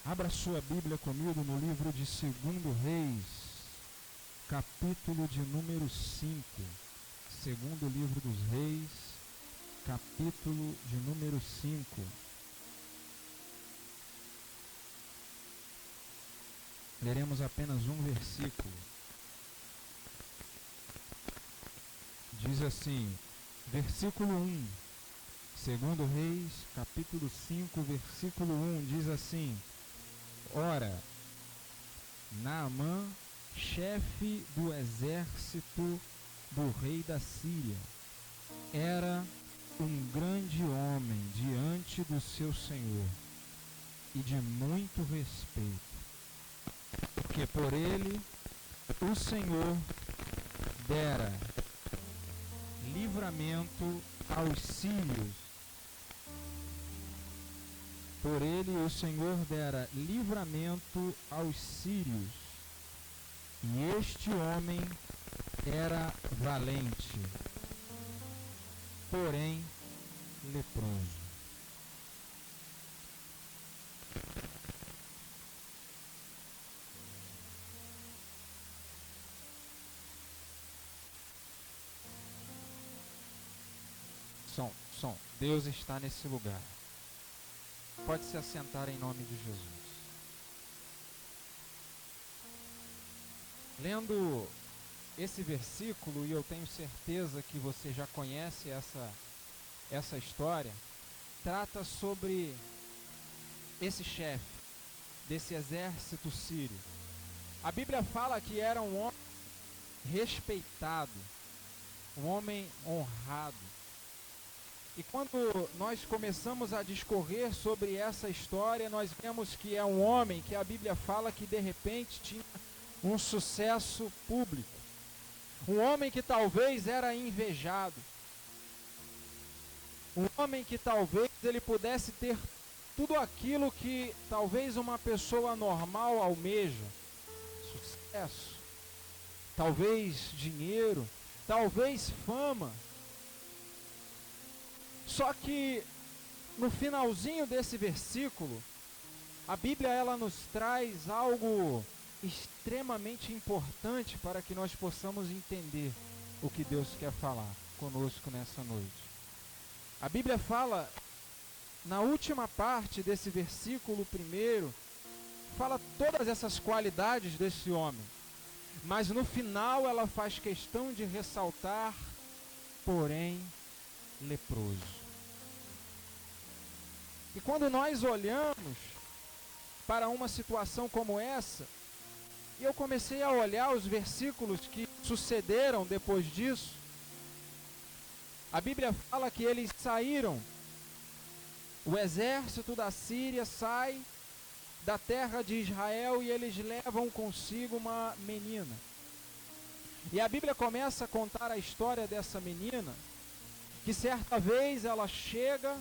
Abra sua Bíblia comigo no livro de 2 Reis, capítulo de número 5. Segundo livro dos Reis, capítulo de número 5. Leremos apenas um versículo. Diz assim, versículo 1. Segundo Reis, capítulo 5, versículo 1, diz assim: Ora, Naamã, chefe do exército do rei da Síria, era um grande homem diante do seu senhor e de muito respeito, porque por ele o Senhor dera livramento aos sírios. Por ele o Senhor dera livramento aos sírios, e este homem era valente, porém leproso. Som. Deus está nesse lugar. Pode se assentar em nome de Jesus. Lendo esse versículo, e eu tenho certeza que você já conhece essa história, trata sobre esse chefe desse exército sírio. A Bíblia fala que era um homem respeitado, um homem honrado. E quando nós começamos a discorrer sobre essa história, nós vemos que é um homem que a Bíblia fala que de repente tinha um sucesso público. Um homem que talvez era invejado. Um homem que talvez ele pudesse ter tudo aquilo que talvez uma pessoa normal almeja. Sucesso, talvez dinheiro, talvez fama. Só que no finalzinho desse versículo, a Bíblia ela nos traz algo extremamente importante para que nós possamos entender o que Deus quer falar conosco nessa noite. A Bíblia fala, na última parte desse versículo primeiro, fala todas essas qualidades desse homem, mas no final ela faz questão de ressaltar, porém leproso. E quando nós olhamos para uma situação como essa, e eu comecei a olhar os versículos que sucederam depois disso, a Bíblia fala que eles saíram, o exército da Síria sai da terra de Israel e eles levam consigo uma menina. E a Bíblia começa a contar a história dessa menina, que certa vez ela chega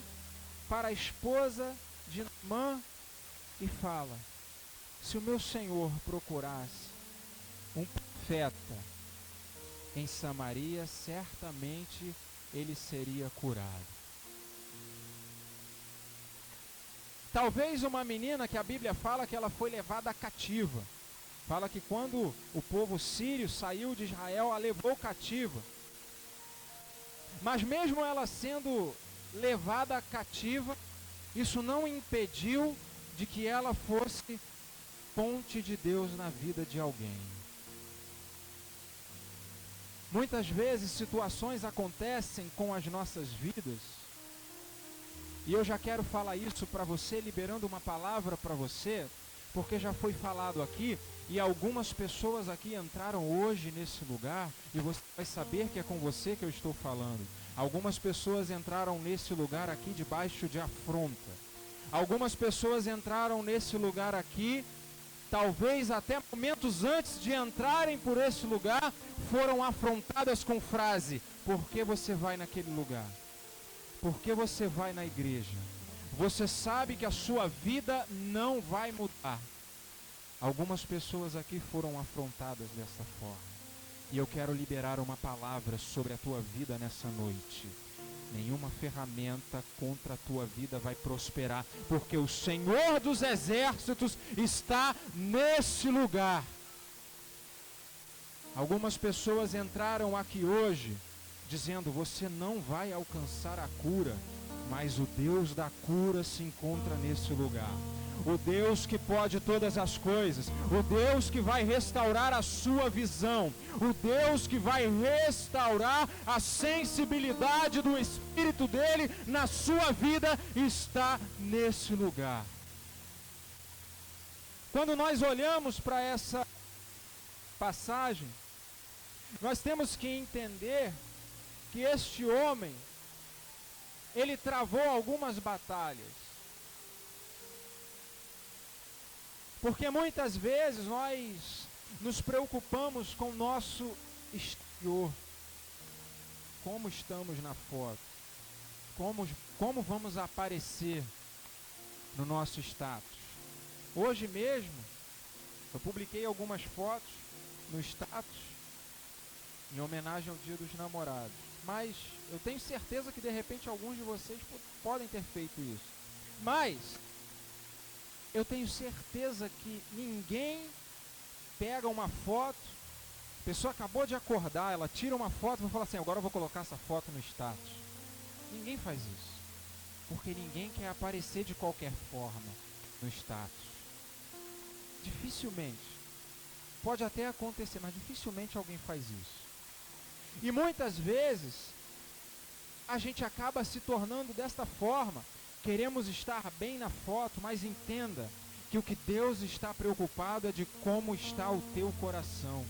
para a esposa de Naamã e fala: se o meu senhor procurasse um profeta em Samaria, certamente ele seria curado. Talvez uma menina que a Bíblia fala que ela foi levada cativa. Fala que quando o povo sírio saiu de Israel, a levou cativa. Mas mesmo ela sendo levada cativa, isso não impediu de que ela fosse ponte de Deus na vida de alguém. Muitas vezes situações acontecem com as nossas vidas, e eu já quero falar isso para você, liberando uma palavra para você, porque já foi falado aqui, e algumas pessoas aqui entraram hoje nesse lugar, e você vai saber que é com você que eu estou falando. Algumas pessoas entraram nesse lugar aqui debaixo de afronta. Algumas pessoas entraram nesse lugar aqui, talvez até momentos antes de entrarem por esse lugar, foram afrontadas com frase: por que você vai naquele lugar? Por que você vai na igreja? Você sabe que a sua vida não vai mudar. Algumas pessoas aqui foram afrontadas dessa forma. E eu quero liberar uma palavra sobre a tua vida nessa noite. nenhuma ferramenta contra a tua vida vai prosperar, porque o Senhor dos Exércitos está nesse lugar. Algumas pessoas entraram aqui hoje dizendo: você não vai alcançar a cura, mas o Deus da cura se encontra nesse lugar. O Deus que pode todas as coisas, o Deus que vai restaurar a sua visão, o Deus que vai restaurar a sensibilidade do Espírito dele na sua vida, está nesse lugar. Quando nós olhamos para essa passagem, nós temos que entender que este homem, ele travou algumas batalhas. Porque muitas vezes nós nos preocupamos com o nosso exterior. Como estamos na foto? Como vamos aparecer no nosso status? Hoje mesmo, eu publiquei algumas fotos no status em homenagem ao Dia dos Namorados. Mas eu tenho certeza que de repente alguns de vocês podem ter feito isso. Mas eu tenho certeza que ninguém pega uma foto, a pessoa acabou de acordar, ela tira uma foto e vai falar assim: agora eu vou colocar essa foto no status. Ninguém faz isso. Porque ninguém quer aparecer de qualquer forma no status. Dificilmente. Pode até acontecer, mas dificilmente alguém faz isso. E muitas vezes a gente acaba se tornando desta forma. Queremos estar bem na foto, mas entenda que o que Deus está preocupado é de como está o teu coração.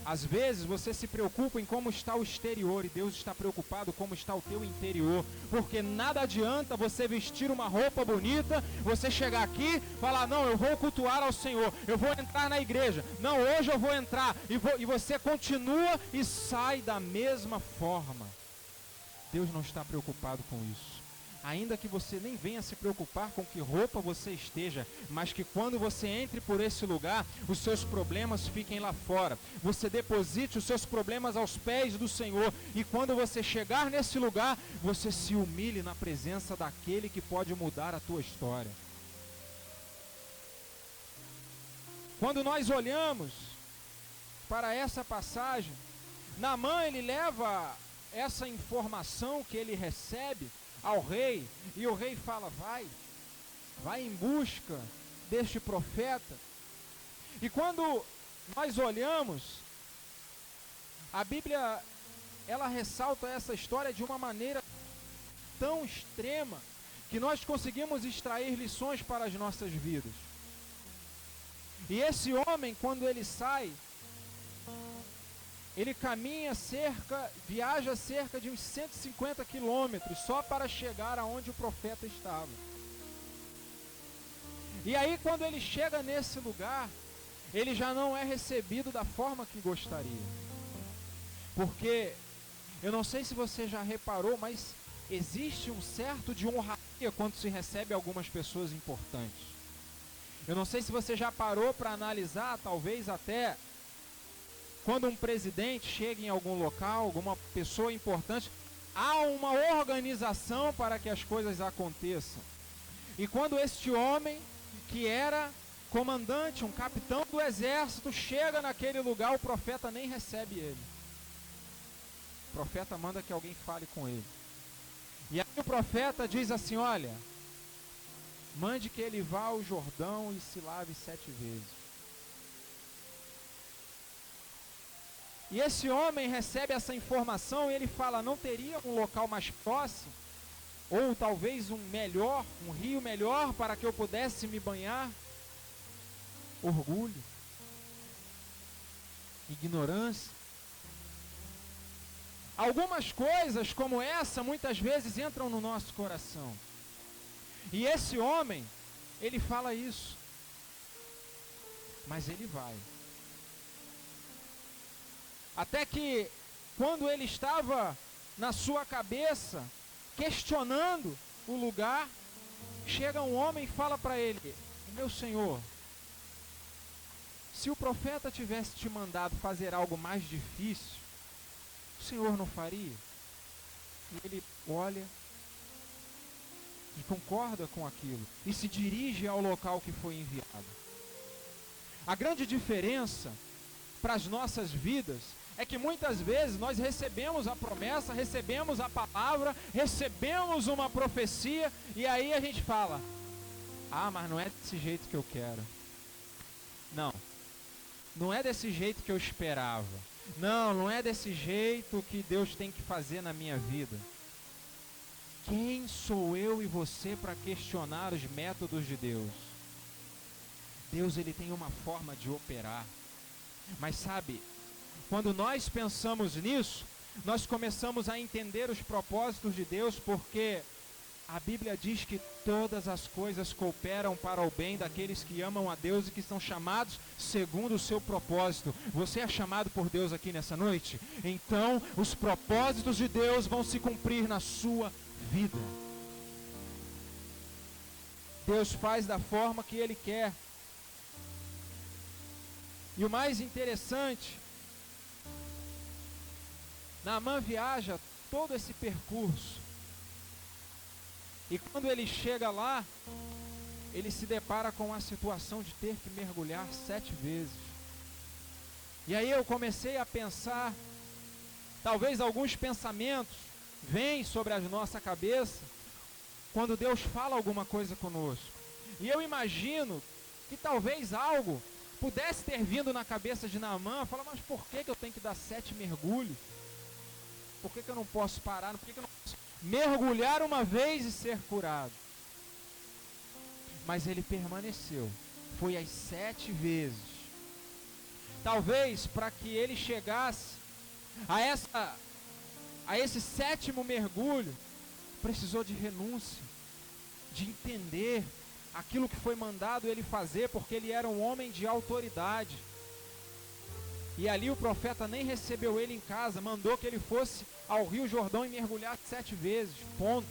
Às vezes você se preocupa em como está o exterior e Deus está preocupado como está o teu interior. Porque nada adianta você vestir uma roupa bonita, você chegar aqui e falar: não, eu vou cultuar ao Senhor, eu vou entrar na igreja, não, hoje eu vou entrar, e você continua e sai da mesma forma. Deus não está preocupado com isso. Ainda que você nem venha se preocupar com que roupa você esteja, mas que quando você entre por esse lugar, os seus problemas fiquem lá fora. Você deposite os seus problemas aos pés do Senhor, e quando você chegar nesse lugar, você se humilhe na presença daquele que pode mudar a tua história. Quando nós olhamos para essa passagem, Naamã, ele leva essa informação que ele recebe ao rei, e o rei fala: vai em busca deste profeta. E quando nós olhamos, a Bíblia, ela ressalta essa história de uma maneira tão extrema, que nós conseguimos extrair lições para as nossas vidas. E esse homem, quando ele sai, ele viaja cerca de uns 150 quilômetros só para chegar aonde o profeta estava. E aí, quando ele chega nesse lugar, ele já não é recebido da forma que gostaria. Porque, eu não sei se você já reparou, mas existe um certo de honraria quando se recebe algumas pessoas importantes. Eu não sei se você já parou para analisar, talvez até quando um presidente chega em algum local, alguma pessoa importante, há uma organização para que as coisas aconteçam. E quando este homem, que era comandante, um capitão do exército, chega naquele lugar, o profeta nem recebe ele. O profeta manda que alguém fale com ele. E aí o profeta diz assim: olha, mande que ele vá ao Jordão e se lave 7 vezes. E esse homem recebe essa informação e ele fala: não teria um local mais próximo? Ou talvez um rio melhor para que eu pudesse me banhar? Orgulho, ignorância. Algumas coisas como essa muitas vezes entram no nosso coração. E esse homem, ele fala isso. Mas ele vai. Até que, quando ele estava na sua cabeça, questionando o lugar, chega um homem e fala para ele: meu senhor, se o profeta tivesse te mandado fazer algo mais difícil, o senhor não faria? E ele olha e concorda com aquilo e se dirige ao local que foi enviado. A grande diferença para as nossas vidas é que muitas vezes nós recebemos a promessa, recebemos a palavra, recebemos uma profecia e aí a gente fala: ah, mas não é desse jeito que eu quero. Não é desse jeito que eu esperava. Não é desse jeito que Deus tem que fazer na minha vida. Quem sou eu e você para questionar os métodos de Deus? Deus, ele tem uma forma de operar. Mas sabe, quando nós pensamos nisso, nós começamos a entender os propósitos de Deus, porque a Bíblia diz que todas as coisas cooperam para o bem daqueles que amam a Deus e que são chamados segundo o seu propósito. Você é chamado por Deus aqui nessa noite? Então, os propósitos de Deus vão se cumprir na sua vida. Deus faz da forma que Ele quer. E o mais interessante, Naamã viaja todo esse percurso. E quando ele chega lá, ele se depara com a situação de ter que mergulhar 7 vezes. E aí eu comecei a pensar, talvez alguns pensamentos vêm sobre a nossa cabeça, quando Deus fala alguma coisa conosco. E eu imagino que talvez algo pudesse ter vindo na cabeça de Naamã, falar: mas por que eu tenho que dar 7 mergulhos? Por que eu não posso parar? Por que eu não posso mergulhar uma vez e ser curado? Mas ele permaneceu, foi as 7 vezes. Talvez para que ele chegasse a esse 7º mergulho, precisou de renúncia, de entender aquilo que foi mandado ele fazer, porque ele era um homem de autoridade. E ali o profeta nem recebeu ele em casa, mandou que ele fosse ao Rio Jordão e mergulhasse 7 vezes, ponto.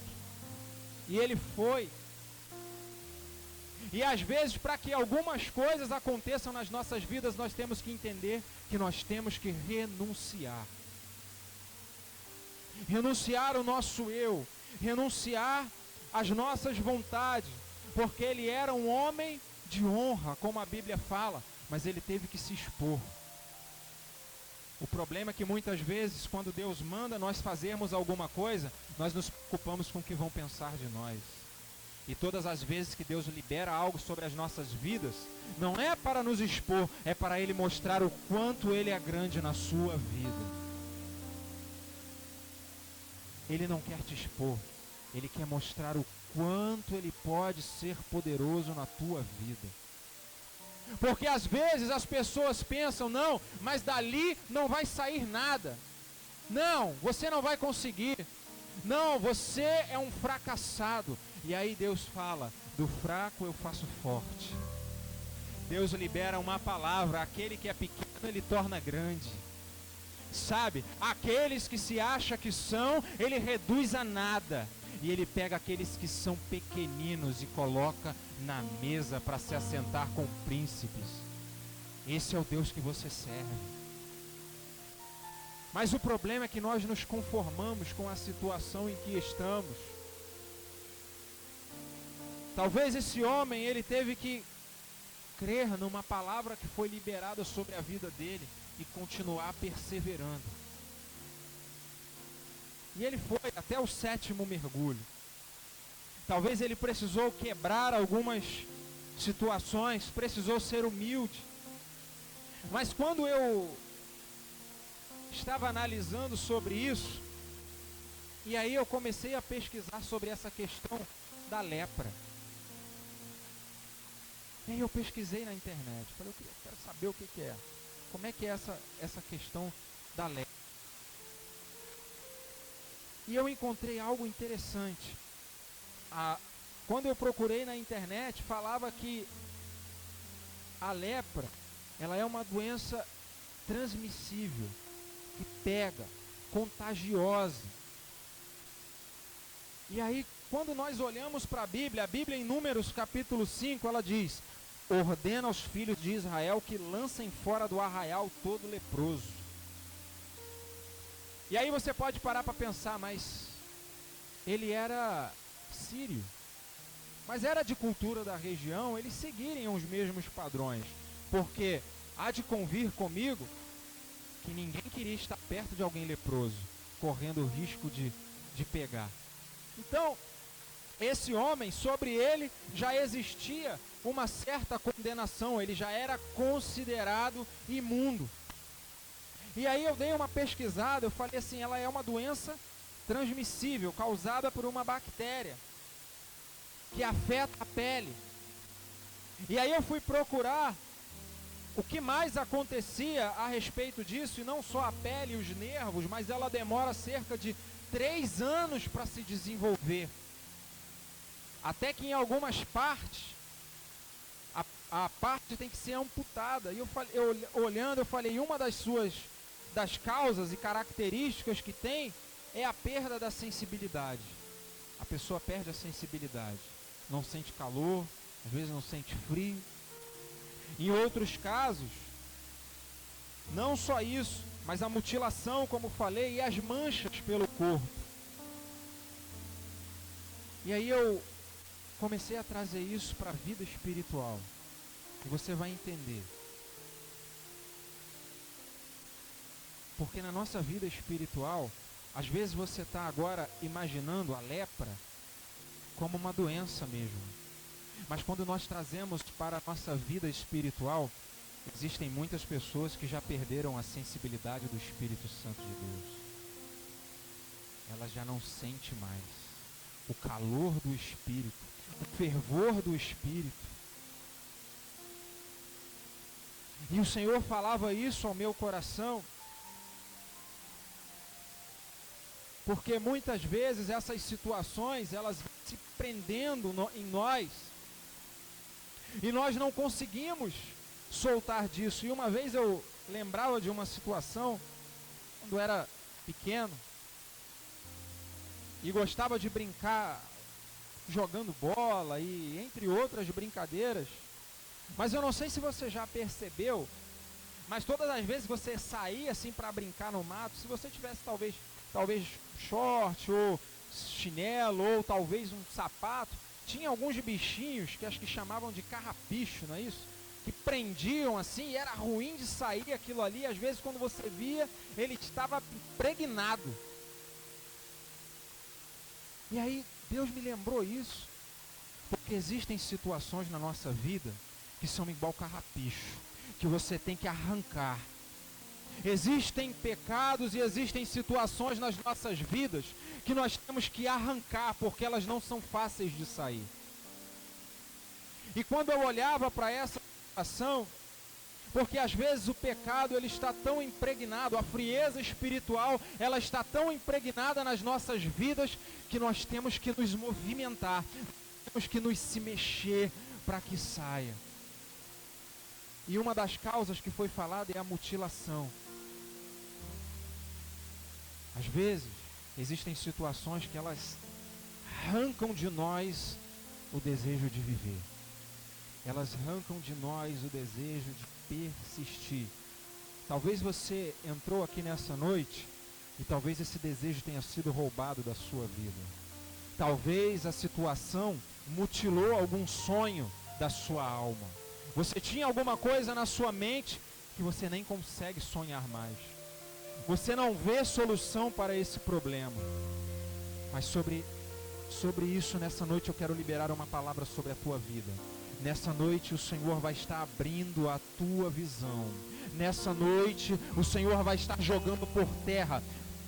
E ele foi. E às vezes, para que algumas coisas aconteçam nas nossas vidas, nós temos que entender que nós temos que renunciar. Renunciar o nosso eu, renunciar às nossas vontades, porque ele era um homem de honra, como a Bíblia fala, mas ele teve que se expor. O problema é que muitas vezes, quando Deus manda nós fazermos alguma coisa, nós nos preocupamos com o que vão pensar de nós. E todas as vezes que Deus libera algo sobre as nossas vidas, não é para nos expor, é para Ele mostrar o quanto Ele é grande na sua vida. Ele não quer te expor, Ele quer mostrar o quanto Ele pode ser poderoso na tua vida. Porque às vezes as pessoas pensam: não, mas dali não vai sair nada. Não, você não vai conseguir. Não, você é um fracassado. E aí Deus fala: do fraco eu faço forte. Deus libera uma palavra: aquele que é pequeno ele torna grande. Sabe, aqueles que se acham que são, ele reduz a nada. E ele pega aqueles que são pequeninos e coloca na mesa para se assentar com príncipes. Esse é o Deus que você serve. Mas o problema é que nós nos conformamos com a situação em que estamos. Talvez esse homem, ele teve que crer numa palavra que foi liberada sobre a vida dele e continuar perseverando. E ele foi até o 7º mergulho. Talvez ele precisou quebrar algumas situações, precisou ser humilde. Mas quando eu estava analisando sobre isso, e aí eu comecei a pesquisar sobre essa questão da lepra. E aí eu pesquisei na internet, falei: eu quero saber o que é. Como é que é essa questão da lepra? E eu encontrei algo interessante. Quando eu procurei na internet, falava que a lepra, ela é uma doença transmissível, que pega, contagiosa. E aí, quando nós olhamos para a Bíblia em Números capítulo 5, ela diz: ordena aos filhos de Israel que lancem fora do arraial todo leproso. E aí você pode parar para pensar: mas ele era sírio, mas era de cultura da região eles seguirem os mesmos padrões, porque há de convir comigo que ninguém queria estar perto de alguém leproso, correndo o risco de pegar. Então, esse homem, sobre ele já existia uma certa condenação, ele já era considerado imundo. E aí eu dei uma pesquisada, eu falei assim, ela é uma doença transmissível, causada por uma bactéria, que afeta a pele. E aí eu fui procurar o que mais acontecia a respeito disso, e não só a pele e os nervos, mas ela demora cerca de 3 anos para se desenvolver. Até que em algumas partes, a parte tem que ser amputada. E olhando, eu falei, uma das causas e características que tem é a perda da sensibilidade. A pessoa perde a sensibilidade. Não sente calor, às vezes não sente frio. Em outros casos, não só isso, mas a mutilação, como falei, e as manchas pelo corpo. E aí eu comecei a trazer isso para a vida espiritual. E você vai entender. Porque na nossa vida espiritual, às vezes você está agora imaginando a lepra como uma doença mesmo. Mas quando nós trazemos para a nossa vida espiritual, existem muitas pessoas que já perderam a sensibilidade do Espírito Santo de Deus. Elas já não sentem mais o calor do Espírito, o fervor do Espírito. E o Senhor falava isso ao meu coração, porque muitas vezes essas situações, elas vão se prendendo em nós, e nós não conseguimos soltar disso. E uma vez eu lembrava de uma situação, quando era pequeno, e gostava de brincar jogando bola, e entre outras brincadeiras. Mas eu não sei se você já percebeu, mas todas as vezes que você saía assim para brincar no mato, se você tivesse talvez short, ou chinelo, ou talvez um sapato, tinha alguns bichinhos que acho que chamavam de carrapicho, não é isso? Que prendiam assim, e era ruim de sair aquilo ali. Às vezes quando você via, ele estava impregnado. E aí Deus me lembrou isso, porque existem situações na nossa vida que são igual carrapicho, que você tem que arrancar. Existem pecados e existem situações nas nossas vidas que nós temos que arrancar, porque elas não são fáceis de sair. E quando eu olhava para essa situação, porque às vezes o pecado ele está tão impregnado, a frieza espiritual ela está tão impregnada nas nossas vidas, que nós temos que nos movimentar, temos que nos se mexer para que saia. E uma das causas que foi falada é a mutilação. Às vezes, existem situações que elas arrancam de nós o desejo de viver. Elas arrancam de nós o desejo de persistir. Talvez você entrou aqui nessa noite e talvez esse desejo tenha sido roubado da sua vida. Talvez a situação mutilou algum sonho da sua alma. Você tinha alguma coisa na sua mente que você nem consegue sonhar mais. Você não vê solução para esse problema. Mas sobre isso, nessa noite eu quero liberar uma palavra sobre a tua vida. Nessa noite o Senhor vai estar abrindo a tua visão. Nessa noite o Senhor vai estar jogando por terra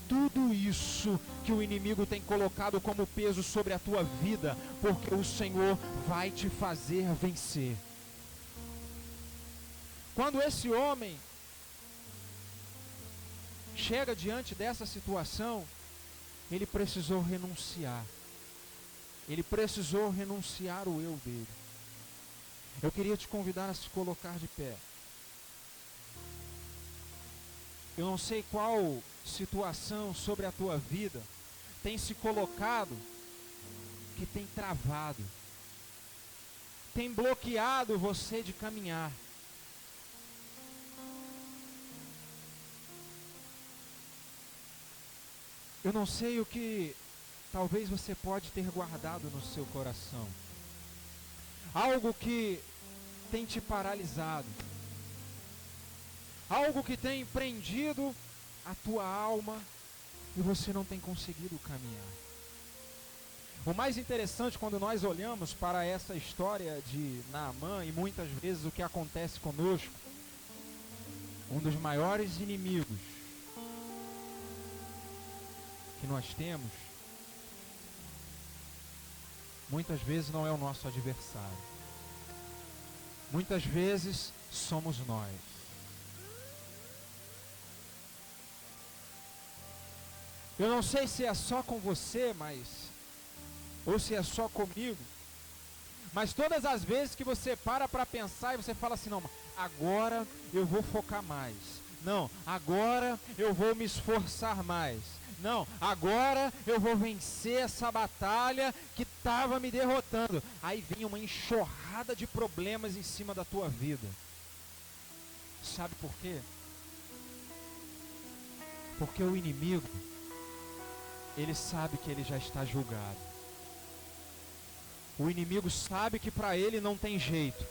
tudo isso que o inimigo tem colocado como peso sobre a tua vida, porque o Senhor vai te fazer vencer. Quando esse homem chega diante dessa situação, ele precisou renunciar. Ele precisou renunciar o eu dele. Eu queria te convidar a se colocar de pé. Eu não sei qual situação sobre a tua vida tem se colocado que tem travado, tem bloqueado você de caminhar. Eu não sei o que talvez você pode ter guardado no seu coração. Algo que tem te paralisado. Algo que tem prendido a tua alma e você não tem conseguido caminhar. O mais interessante quando nós olhamos para essa história de Naamã e muitas vezes o que acontece conosco, um dos maiores inimigos que nós temos, muitas vezes não é o nosso adversário. Muitas vezes somos nós. Eu não sei se é só com você, ou se é só comigo, mas todas as vezes que você para pensar e você fala assim, não, agora eu vou focar mais. Não, agora eu vou me esforçar mais. Não, agora eu vou vencer essa batalha que estava me derrotando. Aí vem uma enxurrada de problemas em cima da tua vida. Sabe por quê? Porque o inimigo, ele sabe que ele já está julgado. O inimigo sabe que para ele não tem jeito,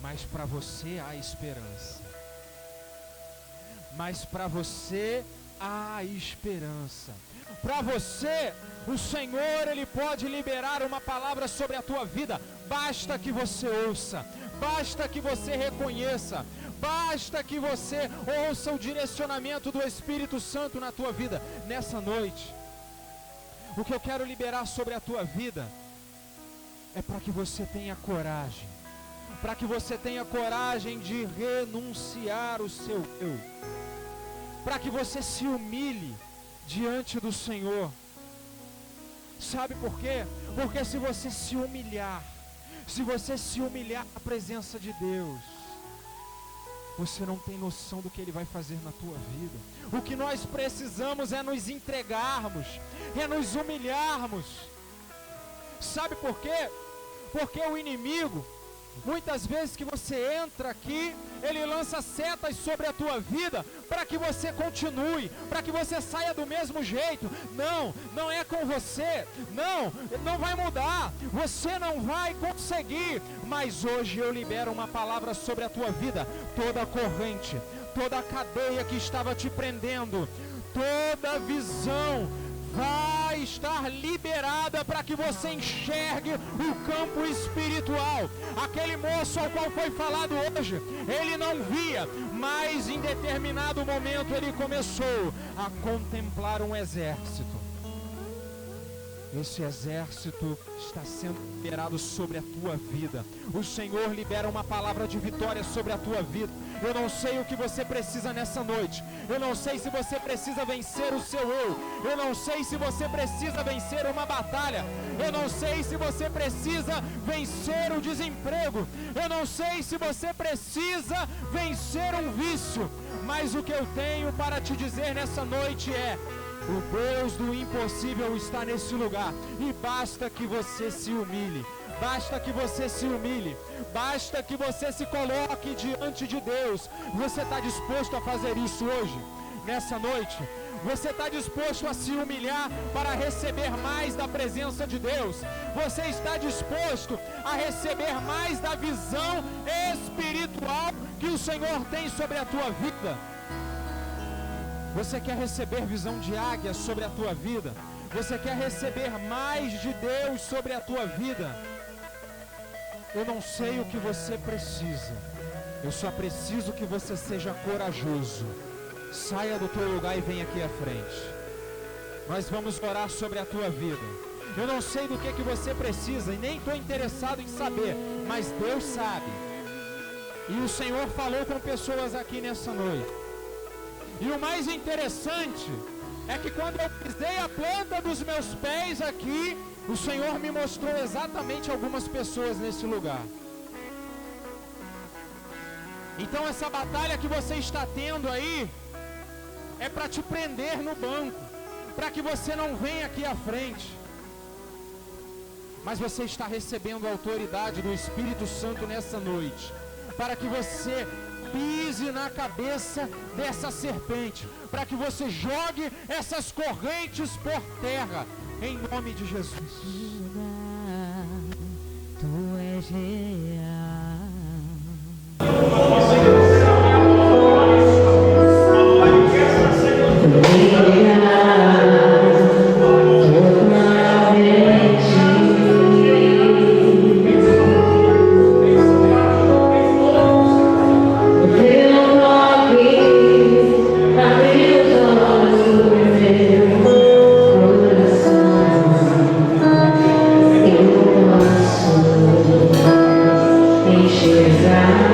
mas para você há esperança. Mas para você há esperança. Para você, o Senhor, Ele pode liberar uma palavra sobre a tua vida. Basta que você ouça, basta que você reconheça, basta que você ouça o direcionamento do Espírito Santo na tua vida. Nessa noite, o que eu quero liberar sobre a tua vida é para que você tenha coragem, para que você tenha coragem de renunciar o seu eu, para que você se humilhe diante do Senhor. Sabe por quê? Porque se você se humilhar na presença de Deus, você não tem noção do que Ele vai fazer na tua vida. O que nós precisamos é nos entregarmos, é nos humilharmos. Sabe por quê? Porque o inimigo, muitas vezes que você entra aqui, ele lança setas sobre a tua vida para que você continue, para que você saia do mesmo jeito. Não, não é com você. Não vai mudar. Você não vai conseguir. Mas hoje eu libero uma palavra sobre a tua vida. Toda corrente, toda cadeia que estava te prendendo, toda visão vai estar liberada para que você enxergue o campo espiritual. Aquele moço ao qual foi falado hoje, ele não via, mas em determinado momento ele começou a contemplar um exército. Esse exército está sendo liberado sobre a tua vida. O Senhor libera uma palavra de vitória sobre a tua vida. Eu não sei o que você precisa nessa noite. Eu não sei se você precisa vencer o seu eu. Eu não sei se você precisa vencer uma batalha. Eu não sei se você precisa vencer o desemprego. Eu não sei se você precisa vencer um vício. Mas o que eu tenho para te dizer nessa noite é: o Deus do impossível está nesse lugar. E basta que você se humilhe. Basta que você se humilhe. Basta que você se coloque diante de Deus. Você está disposto a fazer isso hoje? Nessa noite? Você está disposto a se humilhar para receber mais da presença de Deus? Você está disposto a receber mais da visão espiritual que o Senhor tem sobre a tua vida? Você quer receber visão de águia sobre a tua vida? Você quer receber mais de Deus sobre a tua vida? Eu não sei o que você precisa. Eu só preciso que você seja corajoso. Saia do teu lugar e venha aqui à frente. Nós vamos orar sobre a tua vida. Eu não sei do que você precisa e nem estou interessado em saber, mas Deus sabe. E o Senhor falou com pessoas aqui nessa noite. E o mais interessante é que quando eu pisei a planta dos meus pés aqui, o Senhor me mostrou exatamente algumas pessoas nesse lugar. Então essa batalha que você está tendo aí é para te prender no banco, para que você não venha aqui à frente. Mas você está recebendo a autoridade do Espírito Santo nessa noite, para que você pise na cabeça dessa serpente, para que você jogue essas correntes por terra, Em nome de Jesus. Tu és real. Enxergar